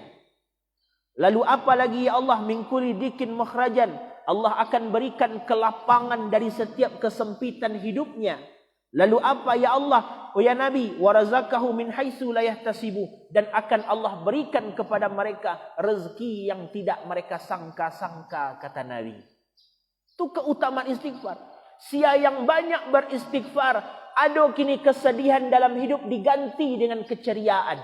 Lalu apa lagi ya Allah? Min kulli dikin makhrajan, Allah akan berikan kelapangan dari setiap kesempitan hidupnya. Lalu apa ya Allah? Oh ya Nabi, warazakahu min haitsu la yahtasibu, dan akan Allah berikan kepada mereka rezeki yang tidak mereka sangka-sangka, kata Nabi. Itu keutamaan istighfar. Sia yang banyak beristighfar, ada kini kesedihan dalam hidup diganti dengan keceriaan.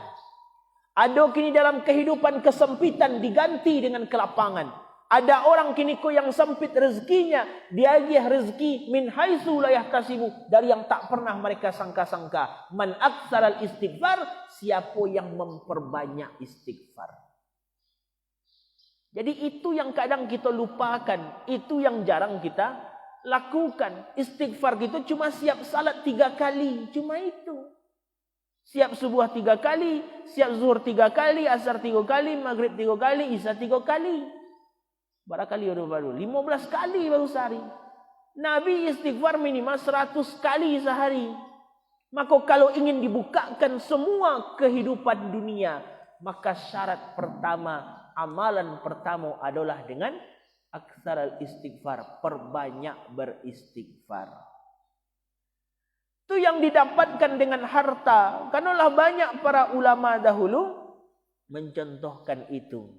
Ada kini dalam kehidupan kesempitan diganti dengan kelapangan. Ada orang kini yang sempit rezekinya, diagih rezeki min haitsu la yahtasibu, dari yang tak pernah mereka sangka-sangka. Man aktsaral istighfar, siapa yang memperbanyak istighfar. Jadi itu yang kadang kita lupakan, itu yang jarang kita lakukan. Istighfar gitu cuma siap salat 3 kali, cuma itu. Siap subuh 3 kali, siap zuhur 3 kali, asar 3 kali, maghrib 3 kali, isya 3 kali. Barangkali baru 15 kali baru sehari. Nabi istighfar minimal 100 kali sehari. Maka kalau ingin dibukakan semua kehidupan dunia, maka syarat pertama, amalan pertama adalah dengan aktsarul istighfar, perbanyak beristighfar. Itu yang didapatkan dengan harta. Karenalah banyak para ulama dahulu mencontohkan itu.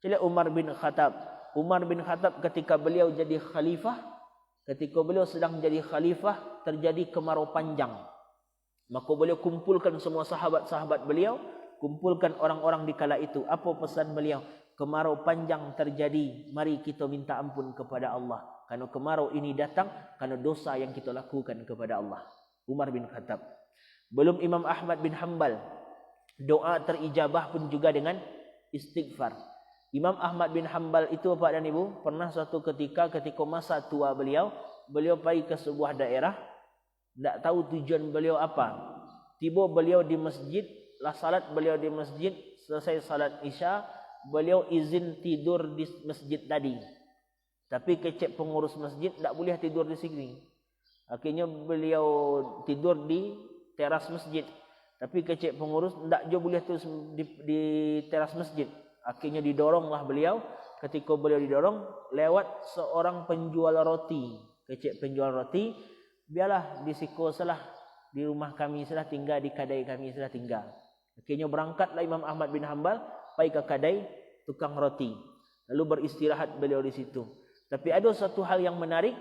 Jadi Umar bin Khattab ketika beliau jadi khalifah, ketika beliau sedang jadi khalifah, terjadi kemarau panjang. Maka beliau kumpulkan semua sahabat-sahabat beliau, kumpulkan orang-orang di kala itu. Apa pesan beliau? Kemarau panjang terjadi, mari kita minta ampun kepada Allah. Karena kemarau ini datang karena dosa yang kita lakukan kepada Allah. Umar bin Khattab. Belum Imam Ahmad bin Hanbal, doa terijabah pun juga dengan istighfar. Imam Ahmad bin Hanbal itu Bapak dan Ibu, pernah suatu ketika masa tua beliau pergi ke sebuah daerah, tidak tahu tujuan beliau apa. Tiba beliau di masjid, salat beliau di masjid, selesai salat Isya, beliau izin tidur di masjid tadi. Tapi kecek pengurus masjid tidak boleh tidur di sini. Akhirnya beliau tidur di teras masjid. Tapi kecek pengurus tidak juga boleh terus di teras masjid. Akhirnya didoronglah beliau. Ketika beliau didorong, lewat seorang penjual roti. Kecek penjual roti, biarlah di siku salah, di rumah kami salah tinggal, di kedai kami salah tinggal. Akhirnya berangkatlah Imam Ahmad bin Hanbal pergi ke kedai tukang roti. Lalu beristirahat beliau di situ. Tapi ada satu hal yang menarik.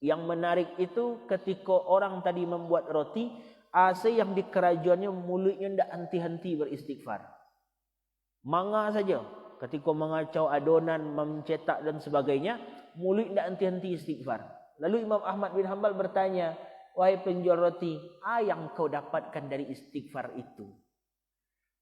Yang menarik itu ketika orang tadi membuat roti, AC yang di kerajaannya mulutnya tidak henti-henti beristighfar. Manga saja. Ketika mengacau adonan, mencetak dan sebagainya, mulut tidak henti-henti istighfar. Lalu Imam Ahmad bin Hanbal bertanya, wahai penjual roti, apa yang kau dapatkan dari istighfar itu?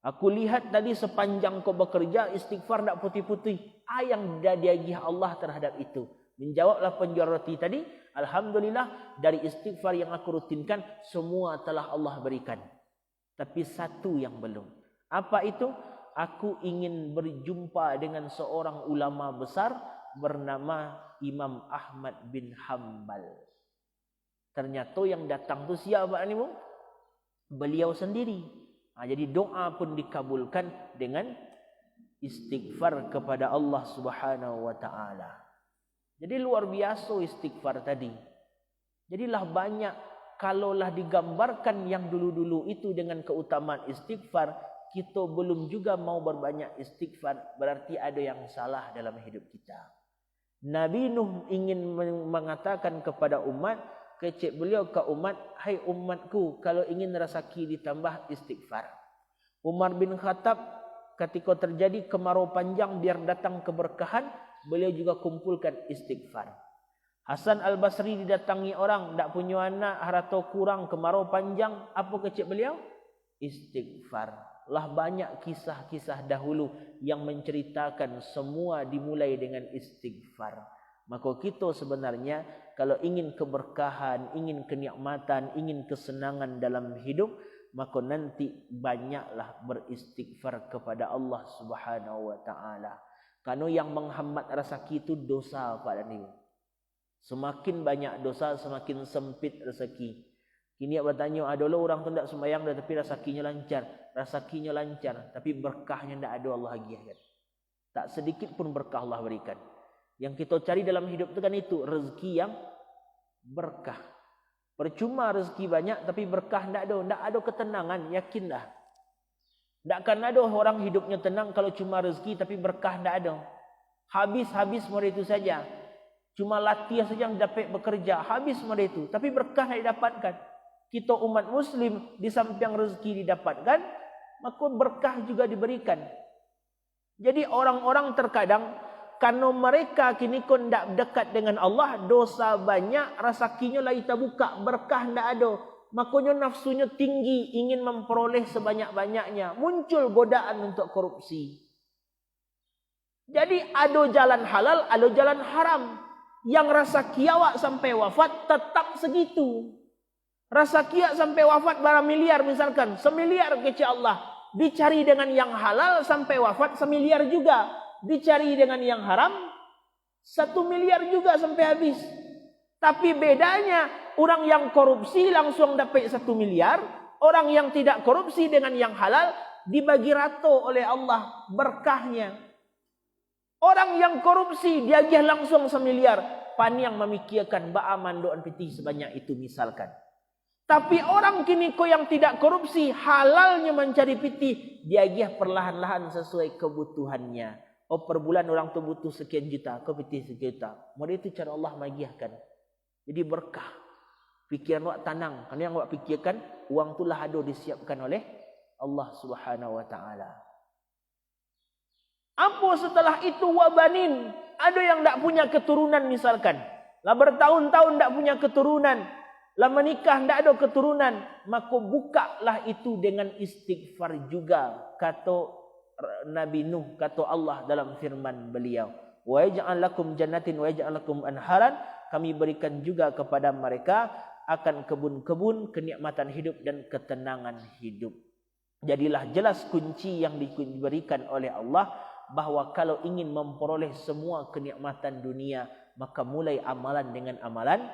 Aku lihat tadi sepanjang kau bekerja, istighfar tidak putih-putih. Apa yang diagih Allah terhadap itu? Menjawablah penjual roti tadi, alhamdulillah dari istighfar yang aku rutinkan, semua telah Allah berikan. Tapi satu yang belum. Apa itu? Aku ingin berjumpa dengan seorang ulama besar bernama Imam Ahmad bin Hanbal. Ternyata yang datang itu siapa ini? Beliau sendiri. Jadi doa pun dikabulkan dengan istighfar kepada Allah Subhanahu wa taala. Jadi luar biasa istighfar tadi. Jadilah banyak, kalaulah digambarkan yang dulu-dulu itu dengan keutamaan istighfar, kita belum juga mau berbanyak istighfar, berarti ada yang salah dalam hidup kita. Nabi Nuh ingin mengatakan kepada umat, kecek beliau ke umat, hai umatku, kalau ingin rezeki ditambah istighfar. Umar bin Khattab ketika terjadi kemarau panjang biar datang keberkahan, beliau juga kumpulkan istighfar. Hasan Al-Basri didatangi orang, tidak punya anak, harta kurang, kemarau panjang, apa kecek beliau? Istighfar. Lah banyak kisah-kisah dahulu yang menceritakan semua dimulai dengan istighfar. Maka kita sebenarnya kalau ingin keberkahan, ingin kenikmatan, ingin kesenangan dalam hidup, maka nanti banyaklah beristighfar kepada Allah Subhanahu wa taala. Karena yang menghambat rezeki itu dosa, Pak dan Ibu. Semakin banyak dosa, semakin sempit rezeki. Kini bertanya, adalah orang tu tidak sembahyang dah tapi rezekinya lancar. Rezekinya lancar tapi berkahnya tidak ada Allah agiahkan. Tak sedikit pun berkah Allah berikan. Yang kita cari dalam hidup itu kan itu rezeki yang berkah. Percuma rezeki banyak tapi berkah tak ada ketenangan, yakinlah. Takkan ada orang hidupnya tenang kalau cuma rezeki tapi berkah tak ada. Habis modal itu saja. Cuma latihan saja yang dapat bekerja, habis modal itu, tapi berkah tak didapatkan. Kita umat muslim di samping rezeki didapatkan, maka berkah juga diberikan. Jadi orang-orang terkadang karena mereka kini kon tak dekat dengan Allah, dosa banyak, rezekinya lai terbuka, berkah tak ada. Makanya nafsunya tinggi, ingin memperoleh sebanyak-banyaknya. Muncul godaan untuk korupsi. Jadi ada jalan halal, ada jalan haram. Yang rezeki awak sampai wafat tetap segitu. Rezeki awak sampai wafat berapa miliar misalkan, 1 miliar kecil Allah. Dicari dengan yang halal sampai wafat 1 miliar juga. Dicari dengan yang haram 1 miliar juga sampai habis. Tapi bedanya orang yang korupsi langsung dapat 1 miliar, orang yang tidak korupsi dengan yang halal dibagi rata oleh Allah berkahnya. Orang yang korupsi dia langsung 1 miliar, pan yang memikirkan baaman doan piti sebanyak itu misalkan. Tapi orang kini yang tidak korupsi, halalnya mencari piti, dia perlahan-lahan sesuai kebutuhannya. Oh, per bulan orang tu butuh sekian juta, kau piti sekian juta. Model itu cara Allah magiahkan. Jadi berkah. Pikiran awak tenang. Kerana yang awak fikirkan, uang itulah ada disiapkan oleh Allah Subhanahu wa taala. Apa setelah itu wabanin? Ada yang tak punya keturunan misalkan. Lah bertahun-tahun tak punya keturunan. Lah menikah tak ada keturunan. Maka bukalah itu dengan istighfar juga. Kata Nabi Nuh, kata Allah dalam firman beliau, wa yaj'al lakum jannatin wa yaj'al lakum anharan, kami berikan juga kepada mereka akan kebun-kebun, kenikmatan hidup dan ketenangan hidup. Jadilah jelas kunci yang diberikan oleh Allah, bahawa kalau ingin memperoleh semua kenikmatan dunia, maka mulai amalan dengan amalan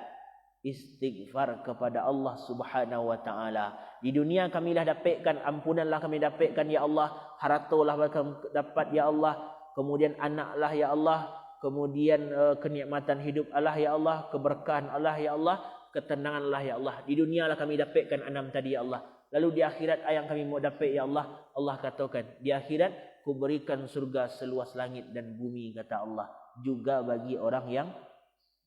istighfar kepada Allah Subhanahu wa taala. Di dunia kamilah dapatkan, ampunanlah kami dapatkan ya Allah, hartalah kami dapat ya Allah, kemudian anaklah ya Allah, kemudian kenikmatan hidup Allah ya Allah, keberkahan Allah ya Allah, ketenanganlah ya Allah. Di dunia lah kami dapatkan 6 tadi ya Allah. Lalu di akhirat yang kami mau dapat ya Allah, Allah katakan di akhirat ku berikan surga seluas langit dan bumi, kata Allah, juga bagi orang yang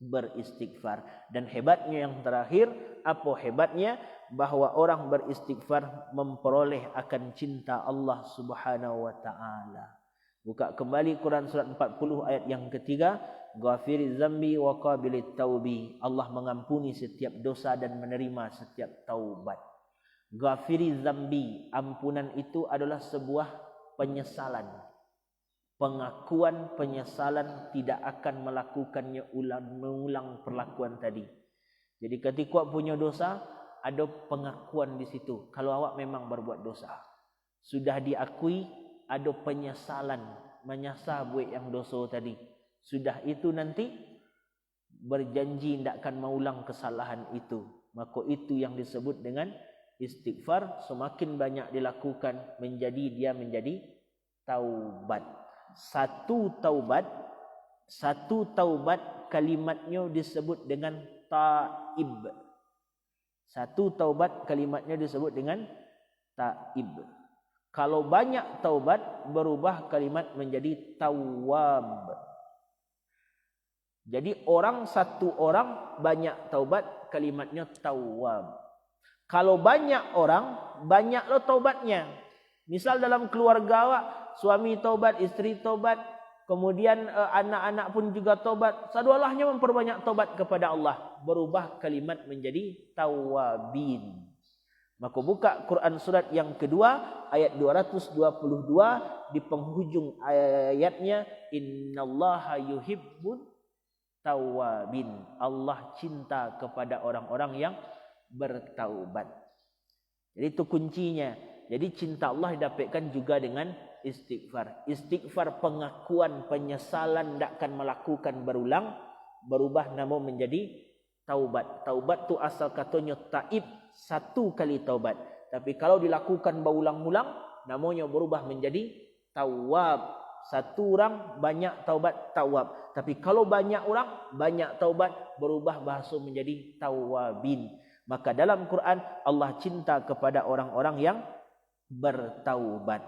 beristighfar. Dan hebatnya yang terakhir, apa hebatnya? Bahawa orang beristighfar memperoleh akan cinta Allah Subhanahu wa taala. Buka kembali Quran surat 40 ayat yang ketiga, ghafiriz zambi wa qabilit taubi. Allah mengampuni setiap dosa dan menerima setiap taubat. Ghafiriz zambi, ampunan itu adalah sebuah penyesalan. Pengakuan penyesalan tidak akan melakukannya mengulang perlakuan tadi. Jadi ketika awak punya dosa, ada pengakuan di situ. Kalau awak memang berbuat dosa, sudah diakui, ada penyesalan, menyesal buat yang dosa tadi. Sudah itu nanti berjanji tidak akan mengulang kesalahan itu. Maka itu yang disebut dengan istighfar. Semakin banyak dilakukan, dia menjadi taubat. Satu taubat kalimatnya disebut dengan taib. Satu taubat kalimatnya disebut dengan taib. Kalau banyak taubat, berubah kalimat menjadi tawwab. Jadi satu orang banyak taubat, kalimatnya tawwab. Kalau banyak orang, banyaklah taubatnya. Misal dalam keluarga awak, suami taubat, isteri taubat, kemudian anak-anak pun juga taubat. Sadualahnya memperbanyak taubat kepada Allah. Berubah kalimat menjadi tawabin. Maka buka Quran surat yang kedua, ayat 222, di penghujung ayatnya, innallaha yuhibbut tawabin. Allah cinta kepada orang-orang yang bertaubat. Jadi itu kuncinya. Jadi cinta Allah didapatkan juga dengan istighfar. Istighfar pengakuan penyesalan tidak akan melakukan berulang, berubah nama menjadi taubat. Taubat tu asal katanya taib, satu kali taubat. Tapi kalau dilakukan berulang-ulang, namanya berubah menjadi tawab. Satu orang banyak taubat, tawab. Tapi kalau banyak orang banyak taubat, berubah bahasa menjadi tawabin. Maka dalam Quran Allah cinta kepada orang-orang yang bertaubat.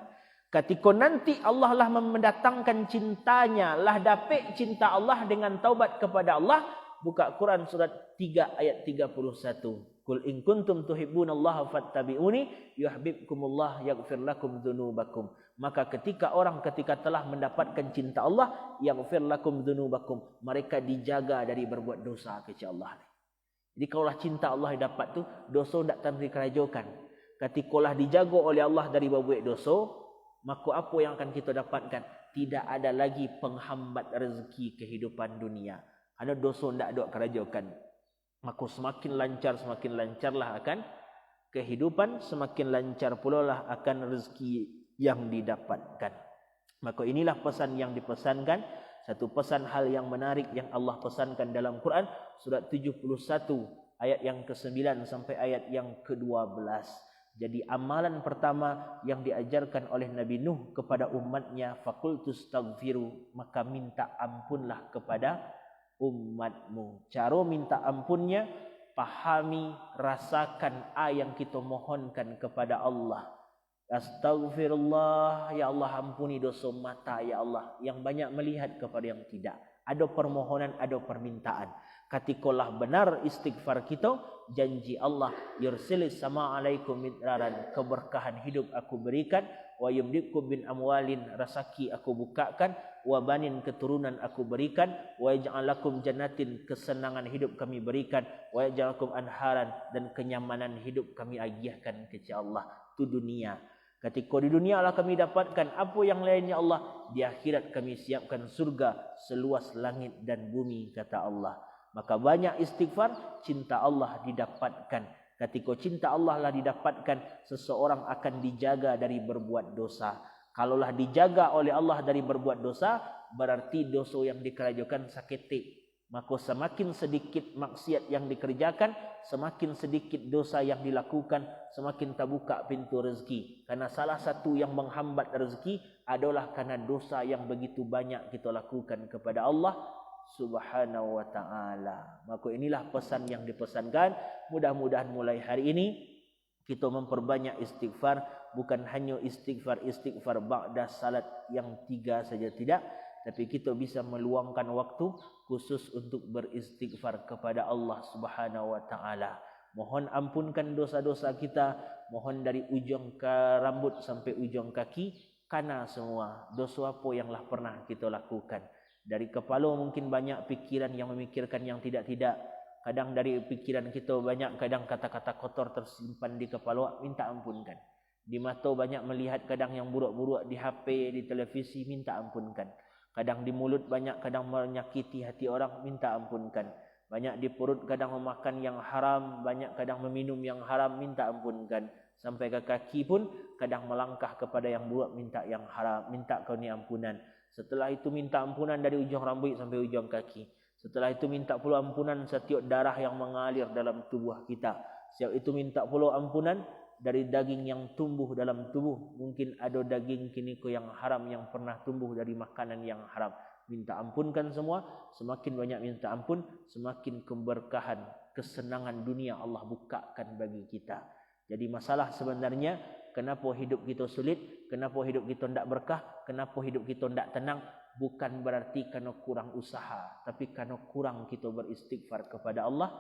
Ketika nanti Allah lah mendatangkan cintanya, lah dapat cinta Allah dengan taubat kepada Allah. Buka Quran surat 3 ayat 31. Qul in kuntum tuhibbunallaha fattabi'uni yuhibbukumullah yaghfir lakum dzunubakum. Maka ketika telah mendapatkan cinta Allah, yaghfir lakum dzunubakum, mereka dijaga dari berbuat dosa kepada Allah. Jadi kalaulah cinta Allah dapat tu, dosa tak akan dikerajokan. Ketika dijaga oleh Allah dari berbuat dosa, maka apa yang akan kita dapatkan? Tidak ada lagi penghambat rezeki kehidupan dunia. Ada dosa tidak ada kerajokan. Maka semakin lancarlah akan kehidupan, semakin lancar pula lah akan rezeki yang didapatkan. Maka inilah pesan yang dipesankan. Satu pesan hal yang menarik yang Allah pesankan dalam Quran. Surat 71 ayat yang ke-9 sampai ayat yang ke-12. Jadi amalan pertama yang diajarkan oleh Nabi Nuh kepada umatnya, fakultus taghfiru, maka minta ampunlah kepada umatmu. Cara minta ampunnya, pahami, rasakan yang kita mohonkan kepada Allah. Astaghfirullah, ya Allah ampuni dosa mata ya Allah, yang banyak melihat kepada yang tidak. Ada permohonan, ada permintaan. Katikalah benar istighfar kita, janji Allah, yursilis sama alaikum midraran, keberkahan hidup aku berikan, wa yumdikum bin amwalin, rasaki aku bukakan, wa banin, keturunan aku berikan, wa yaj'alakum jannatin, kesenangan hidup kami berikan, wa yaj'alakum anharan, dan kenyamanan hidup kami agiahkan kepada Allah. Itu dunia. Ketika di dunia lah kami dapatkan apa yang lainnya Allah, di akhirat kami siapkan surga seluas langit dan bumi, kata Allah. Maka banyak istighfar, cinta Allah didapatkan. Ketika cinta Allah lah didapatkan, seseorang akan dijaga dari berbuat dosa. Kalaulah dijaga oleh Allah dari berbuat dosa, berarti dosa yang dikerajokan sakitik. Maka semakin sedikit maksiat yang dikerjakan, semakin sedikit dosa yang dilakukan, semakin terbuka pintu rezeki. Karena salah satu yang menghambat rezeki adalah karena dosa yang begitu banyak kita lakukan kepada Allah Subhanahu wa ta'ala. Maka inilah pesan yang dipesankan. Mudah-mudahan mulai hari ini kita memperbanyak istighfar. Bukan hanya istighfar ba'da salat yang 3 saja, tidak. Tapi kita bisa meluangkan waktu khusus untuk beristighfar kepada Allah Subhanahu wa ta'ala. Mohon ampunkan dosa-dosa kita. Mohon dari ujung ke rambut sampai ujung kaki. Karena semua dosa apa yang lah pernah kita lakukan. Dari kepala mungkin banyak pikiran yang memikirkan yang tidak-tidak. Kadang dari pikiran kita banyak, kadang kata-kata kotor tersimpan di kepala, minta ampunkan. Di mata banyak melihat kadang yang buruk-buruk di HP, di televisi, minta ampunkan. Kadang di mulut banyak, kadang menyakiti hati orang, minta ampunkan. Banyak di perut kadang memakan yang haram, banyak kadang meminum yang haram, minta ampunkan. Sampai ke kaki pun kadang melangkah kepada yang buruk, minta yang haram, minta kau ni ampunan. Setelah itu minta ampunan dari ujung rambut sampai ujung kaki. Setelah itu minta pula ampunan setiap darah yang mengalir dalam tubuh kita. Setiap itu minta pula ampunan dari daging yang tumbuh dalam tubuh. Mungkin ada daging kiniko yang haram yang pernah tumbuh dari makanan yang haram. Minta ampunkan semua. Semakin banyak minta ampun, semakin keberkahan, kesenangan dunia Allah bukakan bagi kita. Jadi masalah sebenarnya, kenapa hidup kita sulit, kenapa hidup kita tidak berkah, kenapa hidup kita tidak tenang, bukan berarti karena kurang usaha, tapi karena kurang kita beristighfar kepada Allah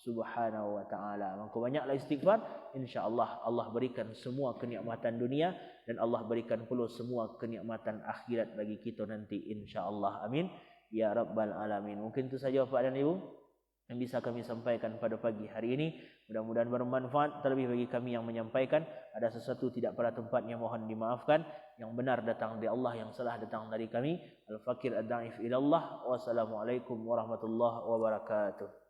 Subhanahu wa ta'ala. Maka banyaklah istighfar, insya-Allah Allah berikan semua kenikmatan dunia dan Allah berikan pula semua kenikmatan akhirat bagi kita nanti, insya-Allah. Amin ya rabbal alamin. Mungkin itu saja Bapak dan Ibu yang bisa kami sampaikan pada pagi hari ini. Mudah-mudahan bermanfaat. Terlebih bagi kami yang menyampaikan, ada sesuatu tidak pada tempatnya, mohon dimaafkan. Yang benar datang dari Allah, yang salah datang dari kami. Al-Fakir ad-Da'if ilallah. Wassalamualaikum warahmatullahi wabarakatuh.